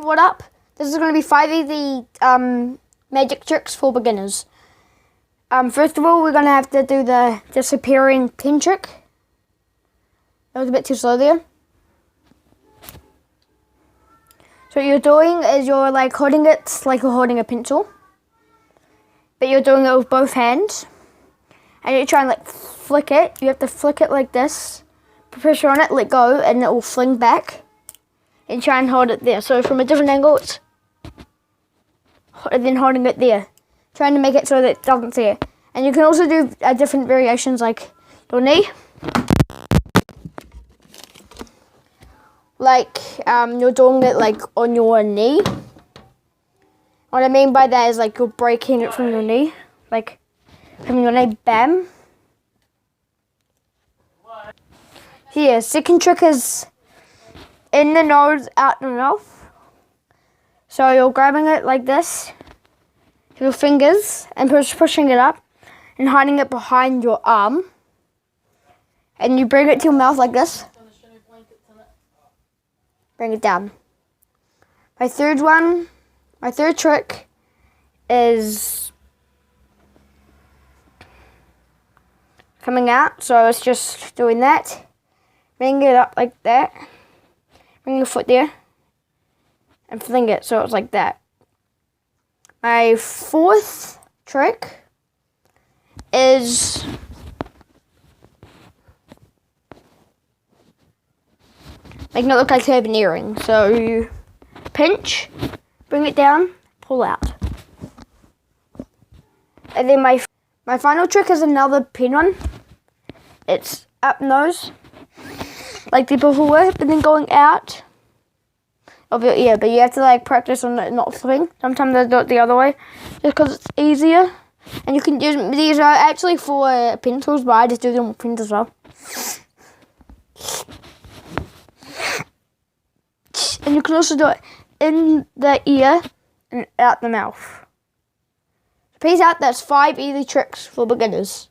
brought up. This is going to be 5 easy magic tricks for beginners. First of all, we're going to have to do the disappearing pen trick. That was a bit too slow there. So what you're doing is you're like holding it like you're holding a pencil. But you're doing it with both hands. And you try and like flick it. You have to flick it like this. Put pressure on it, let go, and it will fling back. And try and hold it there. So from a different angle, it's then holding it there. Trying to make it so that it doesn't see it. And you can also do different variations like your knee. Like you're doing it like on your knee. What I mean by that is like you're breaking it from your knee. Like from your knee, bam. Here, second trick is in the nose, out the mouth. So you're grabbing it like this with your fingers and pushing it up and hiding it behind your arm. And you bring it to your mouth like this. Bring it down. My third trick is coming out. So it's just doing that. Bring it up like that. Bring your foot there. And fling it so it's like that. My fourth trick is making it look like you have an earring. So you pinch, bring it down, pull out. And then my final trick is another pen one. It's up nose, like the before, but then going out of your ear. But you have to like practice on it not flipping. Sometimes I do it the other way, just because it's easier. And you can use these are actually for pencils, but I just do them with pens as well. And you can also do it in the ear and out the mouth. Peace out, that's 5 easy tricks for beginners.